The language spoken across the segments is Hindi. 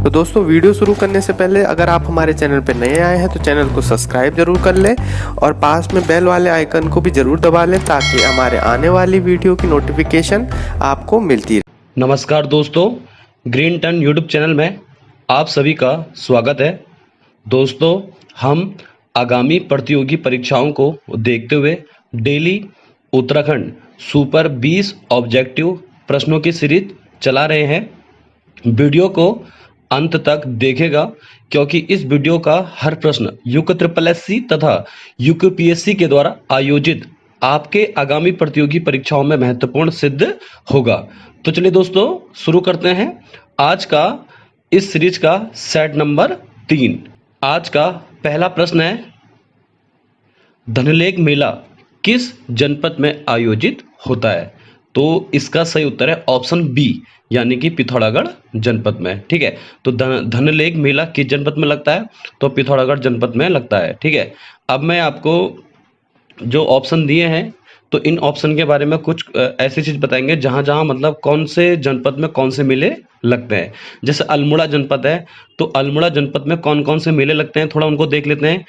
तो दोस्तों वीडियो शुरू करने से पहले अगर आप हमारे चैनल पर नए आए हैं तो चैनल को सब्सक्राइब जरूर कर लें और पास में बेल वाले आइकन को भी जरूर दबा लें ताकि हमारे आने वाली वीडियो की नोटिफिकेशन आपको मिलती रहे। नमस्कार दोस्तों, ग्रीन टर्न यूट्यूब चैनल में आप सभी का स्वागत है। दोस्तों, हम आगामी प्रतियोगी परीक्षाओं को देखते हुए डेली उत्तराखंड सुपर 20 ऑब्जेक्टिव प्रश्नों की सीरीज चला रहे हैं। वीडियो को अंत तक देखेगा क्योंकि इस वीडियो का हर प्रश्न UPSC तथा UPSC के द्वारा आयोजित आपके आगामी प्रतियोगी परीक्षाओं में महत्वपूर्ण सिद्ध होगा। तो चलिए दोस्तों शुरू करते हैं आज का इस सीरीज का सेट नंबर 3। आज का पहला प्रश्न है, धनलेग मेला किस जनपद में आयोजित होता है? तो इसका सही उत्तर है ऑप्शन बी यानी कि पिथौरागढ़ जनपद में। ठीक है, तो धनलेग मेला किस जनपद में लगता है? तो पिथौरागढ़ जनपद में लगता है। ठीक है, अब मैं आपको जो ऑप्शन दिए हैं तो इन ऑप्शन के बारे में कुछ ऐसी चीज बताएंगे जहां जहां मतलब कौन से जनपद में कौन से मेले लगते हैं। जैसे अल्मोड़ा जनपद है तो अल्मोड़ा जनपद में कौन कौन से मेले लगते हैं, थोड़ा उनको देख लेते हैं।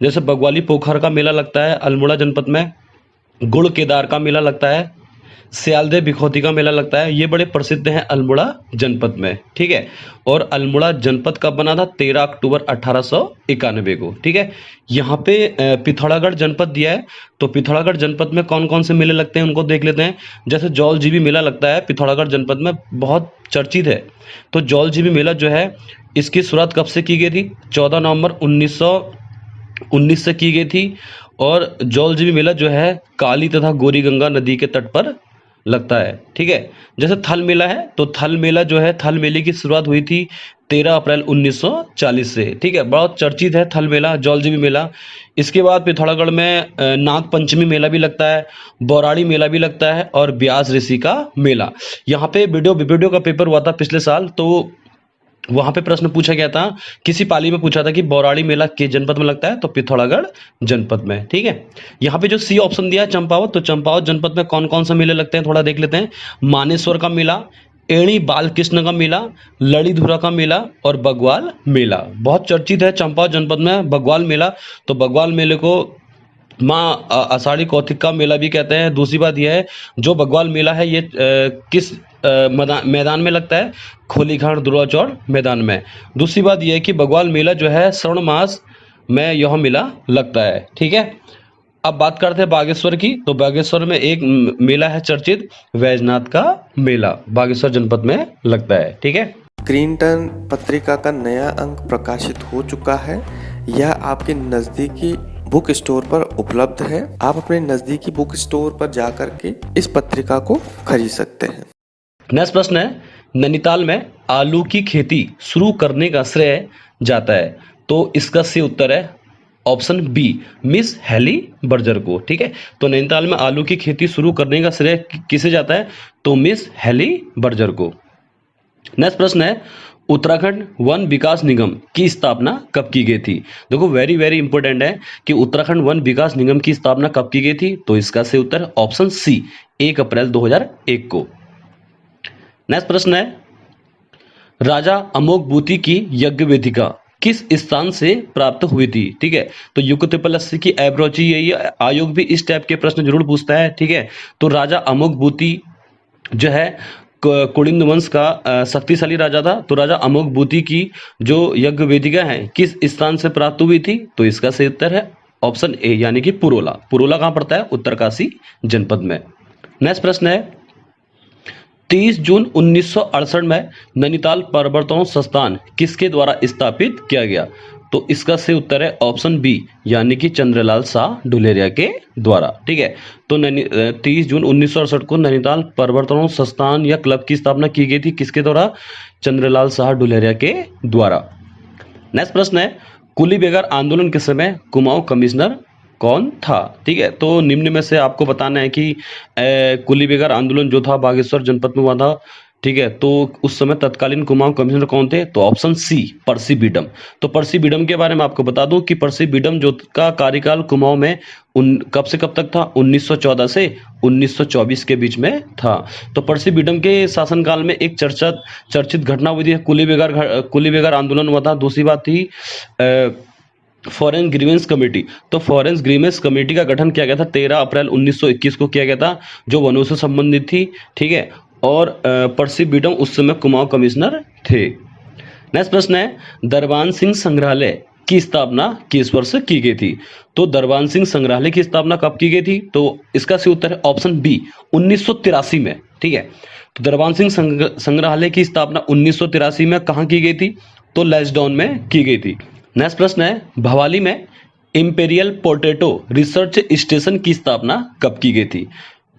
जैसे बग्वाली पोखर का मेला लगता है अल्मोड़ा जनपद में, गुड़ केदार का मेला लगता है, सियालदे बिखौती का मेला लगता है। ये बड़े प्रसिद्ध हैं अल्मोड़ा जनपद में। ठीक है, और अल्मोड़ा जनपद कब बना था? 13 अक्टूबर 1891 को। ठीक है, यहाँ पे पिथौरागढ़ जनपद दिया है तो पिथौरागढ़ जनपद में कौन कौन से मेले लगते हैं उनको देख लेते हैं। जैसे जौलजीबी मेला लगता है पिथौरागढ़ जनपद में, बहुत चर्चित है। तो जौलजीबी मेला जो है इसकी शुरुआत कब से की गई थी? 14 नवंबर 1919 से की गई थी। और जौलजीबी मेला जो है काली तथा गौरी गंगा नदी के तट पर लगता है। ठीक है, जैसे थल मेला है तो थल मेला जो है, थल मेले की शुरुआत हुई थी 13 अप्रैल 1940 से। ठीक है, बहुत चर्चित है थल मेला, जौलजीबी मेला। इसके बाद पिथौरागढ़ में नाग पंचमी मेला भी लगता है, बौराड़ी मेला भी लगता है और ब्यास ऋषि का मेला। यहाँ पे वीडियो का पेपर हुआ था पिछले साल, तो वहां पे प्रश्न पूछा गया था, किसी पाली में पूछा था कि बौराड़ी मेला किस जनपद में लगता है? तो पिथौरागढ़ जनपद में। ठीक है, यहाँ पे जो सी ऑप्शन दिया है चंपावत, तो चंपावत जनपद में कौन कौन से मेले लगते हैं थोड़ा देख लेते हैं। मानेश्वर का मेला, एड़ी बालकृष्ण का मेला, लड़ीधुरा का मेला और बग्वाल मेला। बहुत चर्चित है चंपावत जनपद में बग्वाल मेला। तो बग्वाल मेले को माँ आषाढ़ी कौतिक का मेला भी कहते हैं। दूसरी बात यह है, जो बग्वाल मेला है ये किस मैदान में लगता है? खोलीघाट दुर्गाचौड़ मैदान में। दूसरी बात यह है कि बग्वाल मेला जो है श्रावण मास में यह मेला लगता है। ठीक है, अब बात करते हैं बागेश्वर की। तो बागेश्वर में एक मेला है चर्चित, वैजनाथ का मेला, बागेश्वर जनपद में लगता है। ठीक है, ग्रीन टर्न पत्रिका का नया अंक प्रकाशित हो चुका है। यह आपके नजदीकी बुक स्टोर पर उपलब्ध है। आप अपने नजदीकी बुक स्टोर पर जाकर के इस पत्रिका को खरीद सकते हैं। नेक्स्ट प्रश्न है, नैनीताल में आलू की खेती शुरू करने का श्रेय जाता है? तो इसका सही उत्तर है option B Miss Haley Berger को। ठीक है, तो नैनीताल में आलू की खेती शुरू करने का श्रेय किसे जाता है? तो मिस हेली बर्जर को। नेक्स्ट प्रश्न है, उत्तराखंड वन विकास निगम की स्थापना कब की गई थी? देखो वेरी वेरी इंपॉर्टेंट है कि उत्तराखंड वन विकास निगम की स्थापना कब की गई थी? तो इसका सही उत्तर ऑप्शन सी 1 अप्रैल 2001 को। नेक्स्ट प्रश्न है, राजा अमोघबूति की यज्ञ वेदिका किस स्थान से प्राप्त हुई थी? ठीक है, तो UPSC की एब्रोची यही आयोग भी इस टाइप के प्रश्न जरूर पूछता है। ठीक है, तो राजा अमोघबूति जो है कुलिंद वंश का शक्तिशाली राजा था। तो राजा अमोघबूति की जो यज्ञ वेदिका है किस स्थान से प्राप्त हुई थी? तो इसका सही उत्तर है ऑप्शन ए यानी कि पुरोला। पुरोला कहां पड़ता है? उत्तरकाशी जनपद में। नेक्स्ट प्रश्न है, 30 जून 1968 में नैनीताल परिवर्तन संस्थान किसके द्वारा स्थापित किया गया? तो इसका सही उत्तर है ऑप्शन बी यानी कि चंद्रलाल शाह ढुलेरिया के द्वारा। ठीक है, तो 30 जून 1968 को नैनीताल परिवर्तन संस्थान या क्लब की स्थापना की गई थी किसके द्वारा? चंद्रलाल शाह ढुलेरिया के द्वारा। नेक्स्ट प्रश्न है, कुली बेगार आंदोलन के समय कुमाऊं कमिश्नर कौन था? ठीक है, तो निम्न में से आपको बताना है कि कुली बेगार आंदोलन जो था बागेश्वर जनपद में हुआ था ठीक है। तो उस समय तत्कालीन कुमाऊं कमिश्नर कौन थे? तो ऑप्शन सी पर्सी बीडम। तो पर्सी बीडम के बारे में आपको बता दूं कि पर्सी बीडम जो का कार्यकाल कुमाऊं में कब से कब तक था? 1914 से 1924 के बीच में था। तो पर्सी बीडम के शासनकाल में एक चर्चित घटना हुई थी, कुली बेगार आंदोलन हुआ था। दूसरी बात थी फॉरेन ग्रीवेंस कमेटी। तो फॉरेन ग्रीवेंस कमेटी का गठन किया गया था 13 अप्रैल 1921 को किया गया था, जो वनों से संबंधित थी। ठीक है। और पर्सी बीडम उस समय कुमाऊं कमिश्नर थे। नेक्स्ट प्रश्न है, दरबान सिंह संग्रहालय की स्थापना किस वर्ष की गई थी? तो दरबान सिंह संग्रहालय की स्थापना कब की गई थी? तो इसका सही उत्तर है ऑप्शन बी 1983 में। ठीक है। तो दरबान सिंह संग्रहालय की स्थापना 1983 में कहाँ की गई थी? तो लैंसडाउन में की गई थी। नेक्स्ट प्रश्न है, भवाली में इंपेरियल पोटैटो रिसर्च स्टेशन की स्थापना कब की गई थी?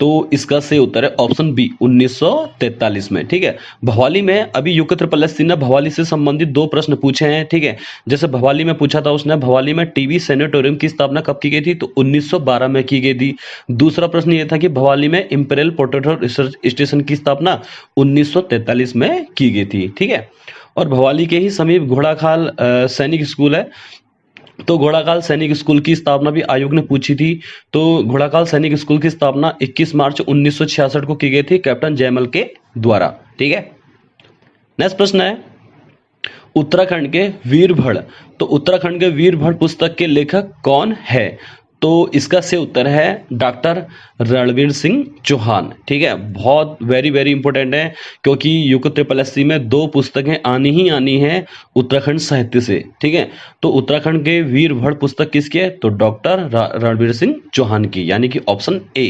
तो इसका सही उत्तर है ऑप्शन बी 1943 में। ठीक है। भवाली में अभी युग ट्रिपल एस ने भवाली से संबंधित 2 प्रश्न पूछे हैं। ठीक है। जैसे भवाली में पूछा था उसने, भवाली में टीबी सैनिटोरियम की स्थापना कब की गई थी? तो 1912 में की गई थी। दूसरा प्रश्न ये था कि भवाली में इंपेरियल पोटैटो रिसर्च स्टेशन की स्थापना 1943 में की गई थी। ठीक है। और भवाली के ही समीप घोड़ाखाल सैनिक स्कूल है। तो घोड़ाखाल सैनिक स्कूल की स्थापना भी आयोग ने पूछी थी। तो घोड़ाखाल सैनिक स्कूल की स्थापना 21 मार्च 1966 को की गई थी कैप्टन जयमल के द्वारा। ठीक है। नेक्स्ट प्रश्न है, उत्तराखंड के वीरभड़। तो उत्तराखंड के वीरभड़ पुस्तक के लेखक कौन है? तो इसका सही उत्तर है डॉक्टर रणवीर सिंह चौहान। ठीक है। बहुत वेरी वेरी इंपॉर्टेंट है, क्योंकि यूको ट्रिपल एससी में 2 पुस्तकें आनी ही आनी है उत्तराखंड साहित्य से। ठीक है। तो उत्तराखंड के वीरभड़ पुस्तक किसकी है? तो डॉक्टर रणवीर सिंह चौहान की, यानी कि ऑप्शन ए।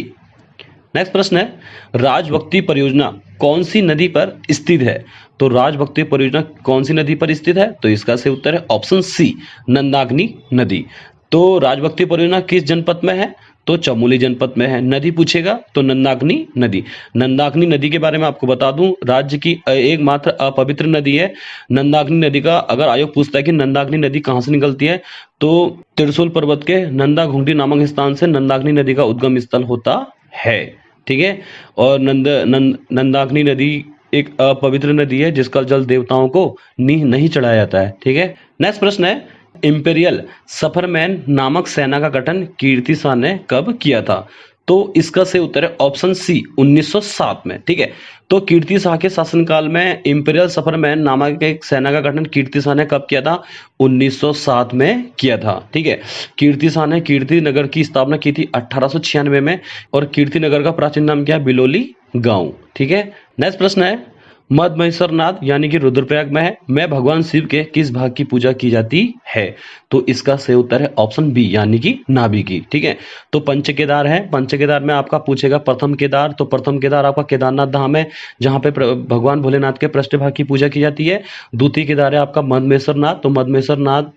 नेक्स्ट प्रश्न है, राजभक्ति परियोजना कौन सी नदी पर स्थित है? तो राजभक्ति परियोजना कौन सी नदी पर स्थित है? तो इसका सही उत्तर है ऑप्शन सी नंदाग्नि नदी। तो राजभक्ति परियोजना किस जनपद में है? तो चमोली जनपद में है। नदी पूछेगा तो नंदाग्नि नदी। नंदाग्नि नदी के बारे में आपको बता दूं, राज्य की एकमात्र अपवित्र नदी है। नंदाग्नि नदी का अगर आयोग पूछता है कि नंदाग्नि नदी कहां से निकलती है, तो त्रिशूल पर्वत के नंदा घुंटी नामक स्थान से नंदाग्नि नदी का उद्गम स्थल होता है। ठीक है। और नंदाग्नि नदी एक अपवित्र नदी है जिसका जल देवताओं को नहीं चढ़ाया जाता है। ठीक है। नेक्स्ट प्रश्न है, इंपेरियल सफरमैन नामक सेना का गठन कीर्ति शाह ने कब किया था? तो इसका सही उत्तर है ऑप्शन सी 1907 में। ठीक है। तो कीर्ति शाह के शासनकाल में इंपेरियल सफरमैन नामक एक सेना का गठन कीर्ति शाह ने कब किया था? 1907 में किया था। ठीक है। कीर्ति शाह ने कीर्ति नगर की स्थापना की थी 1896 में, और कीर्ति नगर का प्राचीन नाम क्या है? बिलोली गांव। ठीक है। नेक्स्ट प्रश्न है, मद महेश्वरनाथ यानी कि रुद्रप्रयाग में है, मैं भगवान शिव के किस भाग की पूजा की जाती है? तो इसका सही उत्तर है ऑप्शन बी यानी कि नाभि की। ठीक है। तो पंच केदार है, पंच केदार में आपका पूछेगा प्रथम केदार। तो प्रथम केदार आपका केदारनाथ धाम है, जहां पे भगवान भोलेनाथ के पृष्ठ भाग की पूजा की जाती है। द्वितीय केदार है आपका मदमेश्वरनाथ। तो मदमेश्वरनाथ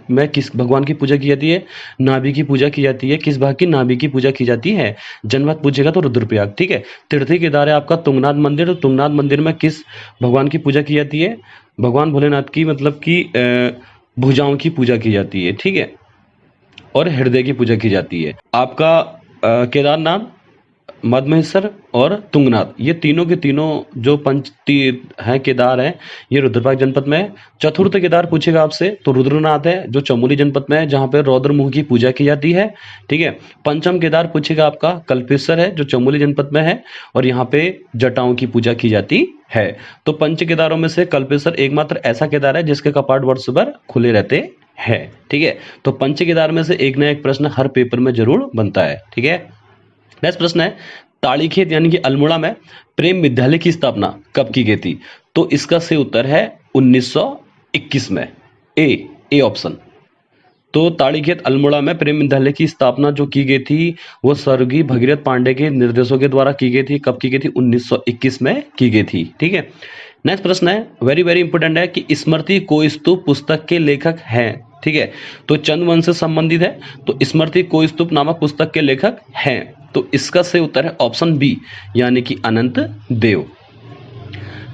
में किस भगवान की पूजा की जाती है? नाभि की पूजा की जाती है। किस भाग की? नाभि की पूजा की जाती है। जनमत पूछेगा तो रुद्रप्रयाग। ठीक है। तृतीय केदार है आपका तुंगनाथ मंदिर। तो तुंगनाथ मंदिर में किस भगवान की पूजा की जाती है? भगवान भोलेनाथ की, मतलब कि भुजाओं की पूजा की जाती है। ठीक है। और हृदय की पूजा की जाती है। आपका केदारनाथ, मदमहेश्वर और तुंगनाथ, ये तीनों के तीनों जो है केदार है, ये रुद्रप्रयाग जनपद में है। चतुर्थ केदार पूछेगा आपसे तो रुद्रनाथ है, जो चमोली जनपद में है, जहां पे रौद्र मुख की पूजा की जाती है। ठीक है। पंचम केदार पूछेगा आपका कल्पेश्वर है, जो चमोली जनपद में है, और यहाँ पे जटाओं की पूजा की जाती है। तो पंच केदारों में से कल्पेश्वर एकमात्र ऐसा केदार है जिसके कपाट वर्ष भर खुले रहते हैं। ठीक है। तो पंच केदार में से एक ना एक प्रश्न हर पेपर में जरूर बनता है। ठीक है। नेक्स्ट प्रश्न है, ताड़ीखेत यानी कि अल्मोड़ा में प्रेम विद्यालय की स्थापना कब की गई थी? तो इसका सही उत्तर है 1921 में। A option. तो ताड़ीखेत अल्मोड़ा में प्रेम विद्यालय की स्थापना जो की गई थी, वो स्वर्गीय भगीरथ पांडे के निर्देशों के द्वारा की गई थी। कब की गई थी? 1921 में की गई थी। ठीक है। नेक्स्ट प्रश्न है, वेरी वेरी इंपोर्टेंट है, कि स्मृति को स्तूप पुस्तक के लेखक हैं। ठीक है। तो चंद्रवंश से संबंधित है, तो स्मृति को स्तूप नामक पुस्तक के लेखक हैं। तो इसका सही उत्तर है ऑप्शन बी यानी कि अनंत देव।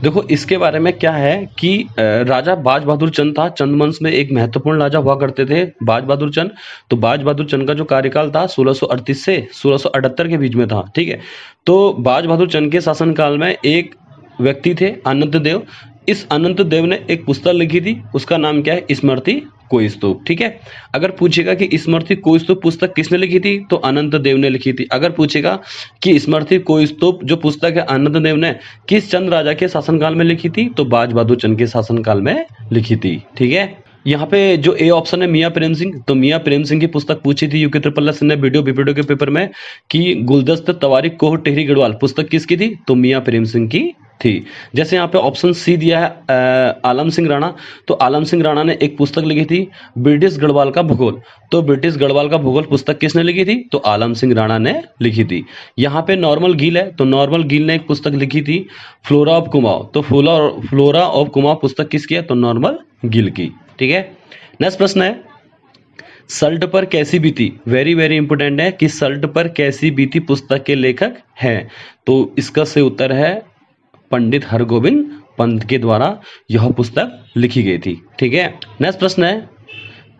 देखो इसके बारे में क्या है कि राजा बाज बहादुर चंद था, चंद्रवंश में एक महत्वपूर्ण राजा हुआ करते थे बाज बहादुर चंद। तो बाज बहादुर चंद का जो कार्यकाल था 1638 से 1678 के बीच में था। ठीक है। तो बाज बहादुर चंद के शासनकाल में एक व्यक्ति थे अनंत देव। इस अनंत देव ने एक पुस्तक लिखी थी, उसका नाम क्या है? स्मृति कोइस्तुप। ठीक है, अगर पूछेगा कि स्मृति कोइस्तुप पुस्तक किसने लिखी थी, तो अनंत देव ने लिखी थी। अगर पूछेगा कि स्मृति कोइस्तुप जो पुस्तक है अनंत देव ने किस चंद राजा के शासनकाल में लिखी थी, तो बाज बहादुर चंद के शासनकाल में लिखी थी। ठीक है, यहाँ पे जो ए ऑप्शन है मियां प्रेम सिंह, तो मियां प्रेम सिंह की पुस्तक पूछी थी यूके ट्रिपल एस ने वीडियो के पेपर में कि गुलदस्त तवारिक कोह टेहरी गढ़वाल पुस्तक किसकी थी, तो मियां प्रेम सिंह की थी। जैसे यहाँ पे ऑप्शन सी दिया है आलम सिंह राणा, तो आलम सिंह राणा ने एक पुस्तक लिखी थी ब्रिटिश गढ़वाल का भूगोल, तो ब्रिटिश गढ़वाल का भूगोल पुस्तक किसने लिखी थी, तो आलम सिंह राणा ने लिखी थी। यहाँ पे नॉर्मल गिल है, तो नॉर्मल गिल ने एक पुस्तक लिखी थी फ्लोरा ऑफ कुमाऊं, तो फ्लोरा ऑफ कुमाऊं पुस्तक किसकी है, तो नॉर्मल गिल की। ठीक है, नेक्स्ट प्रश्न है सल्ट पर कैसी बीती, वेरी वेरी इंपोर्टेंट है कि सल्ट पर कैसी बीती पुस्तक के लेखक हैं, तो इसका सही उत्तर है पंडित हरगोविंद पंत के द्वारा यह पुस्तक लिखी गई थी। ठीक है, नेक्स्ट प्रश्न है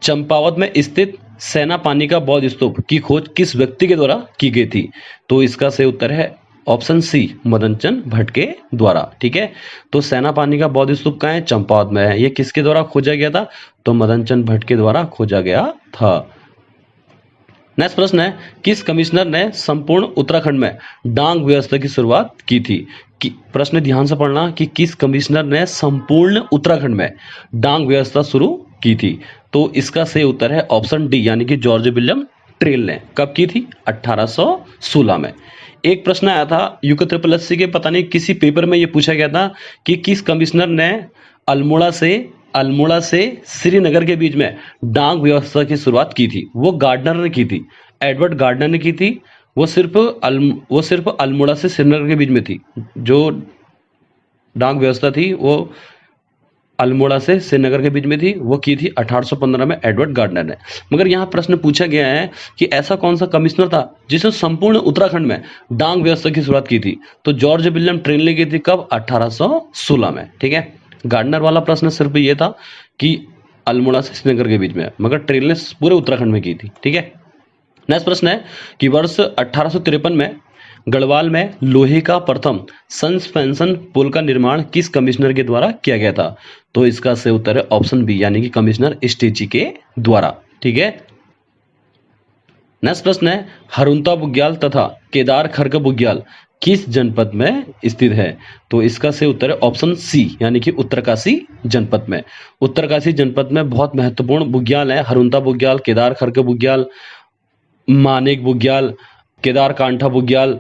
चंपावत में स्थित सेना पानी का बौद्ध स्तूप की खोज किस व्यक्ति के द्वारा की गई थी, तो इसका सही उत्तर है ऑप्शन सी मदन चंद भट्ट के द्वारा। ठीक है, तो सेना पानी का बौद्ध स्तूप कहाँ है, चंपावत में है। ये किसके द्वारा खोजा गया था, तो मदन चंद भट्ट के द्वारा खोजा गया था। नेक्स्ट प्रश्न है किस कमिश्नर ने संपूर्ण उत्तराखंड में डांग व्यवस्था की शुरुआत की थी, कि प्रश्न ध्यान से पढ़ना कि किस कमिश्नर ने संपूर्ण उत्तराखंड में डांग व्यवस्था शुरू की थी, तो इसका सही उत्तर है ऑप्शन डी यानी कि जॉर्ज विलियम ट्रेल ने। कब की थी, 1816 में। एक प्रश्न आया था यूके ट्रिपल एस के, पता नहीं किसी पेपर में ये पूछा गया था कि किस कमिश्नर ने अल्मोड़ा से श्रीनगर के बीच में डाक व्यवस्था की शुरुआत की थी, वो गार्डनर ने की थी, एडवर्ड गार्डनर ने की थी। वो सिर्फ अल्मोड़ा से श्रीनगर के बीच में थी, जो डाक व्यवस्था थी वो अल्मोड़ा से श्रीनगर के बीच में थी, वो की थी 1815 में एडवर्ड गार्डनर ने। मगर यहाँ प्रश्न पूछा गया है कि ऐसा कौन सा कमिश्नर था जिसने संपूर्ण उत्तराखंड में डाक व्यवस्था की शुरुआत की थी, तो जॉर्ज विलियम ट्रेल ने की थी। कब, 1816 में। ठीक है, गार्डनर वाला प्रश्न सिर्फ ये था कि अल्मोड़ा से श्रीनगर के बीच में, मगर ट्रेल ने पूरे उत्तराखंड में की थी। ठीक है, नेक्स्ट प्रश्न है कि वर्ष 1853 में गढ़वाल में लोहे का प्रथम सस्पेंशन पुल का निर्माण किस कमिश्नर के द्वारा किया गया था, तो इसका सही उत्तर है ऑप्शन बी यानी कि कमिश्नर स्टेची के द्वारा। ठीक है, नेक्स्ट प्रश्न है हरुंता बुग्याल तथा केदार खर्क बुग्याल किस जनपद में स्थित है, तो इसका सही उत्तर है ऑप्शन सी यानी कि उत्तरकाशी जनपद में। उत्तरकाशी जनपद में बहुत महत्वपूर्ण बुग्याल है, हरुंता बुग्याल, केदार खर्क बुग्याल, मानेक बुग्याल, केदार कांठा बुग्याल,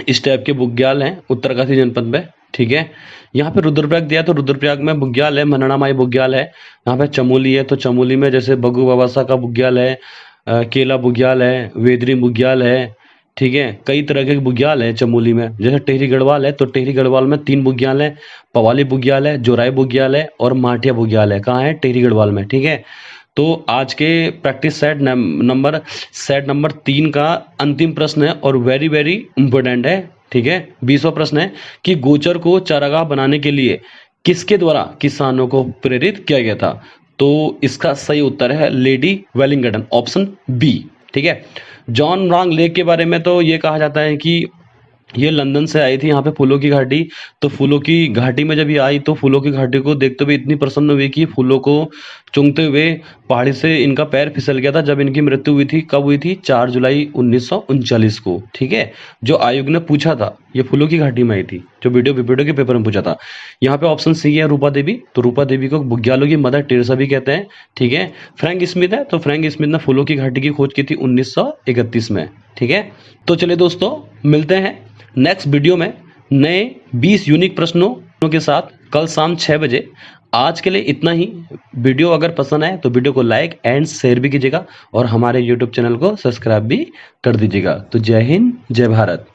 इस टाइप के बुग्याल हैं उत्तरकाशी जनपद में। ठीक है, यहाँ पे रुद्रप्रयाग दिया तो रुद्रप्रयाग में बुग्याल है, मनना माई बुग्याल है। यहाँ पे चमोली है तो चमोली में जैसे बगु बाबासा का बुग्याल है, केला बुग्याल है, वेदरी बुग्याल है। ठीक है, कई तरह के बुग्याल है चमोली में। जैसे टेहरी गढ़वाल है तो टेहरी गढ़वाल में 3 बुग्याल है, पवाली बुग्याल है, जोराई बुग्याल है और माटिया बुग्याल है। कहाँ है, टेहरी गढ़वाल में। ठीक है, तो आज के प्रैक्टिस सेट नंबर 3 का अंतिम प्रश्न है और वेरी वेरी इंपॉर्टेंट है। ठीक है, 20वां प्रश्न है कि गोचर को चारागाह बनाने के लिए किसके द्वारा किसानों को प्रेरित किया गया था, तो इसका सही उत्तर है लेडी वेलिंगटन, ऑप्शन बी। ठीक है, जॉन रांग लेक के बारे में तो ये कहा जाता है कि ये लंदन से आई थी यहाँ पे फूलों की घाटी, तो फूलों की घाटी में जब ये आई तो फूलों की घाटी को देखते हुए इतनी प्रसन्न हुई कि फूलों को चूंघते हुए पहाड़ी से इनका पैर फिसल गया था जब इनकी मृत्यु हुई थी। कब हुई थी, 4 जुलाई 1939 को। ठीक है, जो आयोग ने पूछा था ये फूलों की घाटी में आई थी, जो वीडियो के पेपर में पूछा था। यहाँ पे ऑप्शन सी है रूपा देवी, तो रूपा देवी को बुग्यालों की मदर टेरेसा भी कहते हैं। ठीक है, फ्रैंक स्मिथ है तो फ्रैंक स्मिथ ने फूलों की घाटी की खोज की थी 1931 में। ठीक है, तो चलिए दोस्तों मिलते हैं नेक्स्ट वीडियो में नए 20 यूनिक प्रश्नों के साथ कल शाम 6 बजे। आज के लिए इतना ही। वीडियो अगर पसंद आए तो वीडियो को लाइक एंड शेयर भी कीजिएगा और हमारे YouTube चैनल को सब्सक्राइब भी कर दीजिएगा। तो जय हिंद, जय भारत।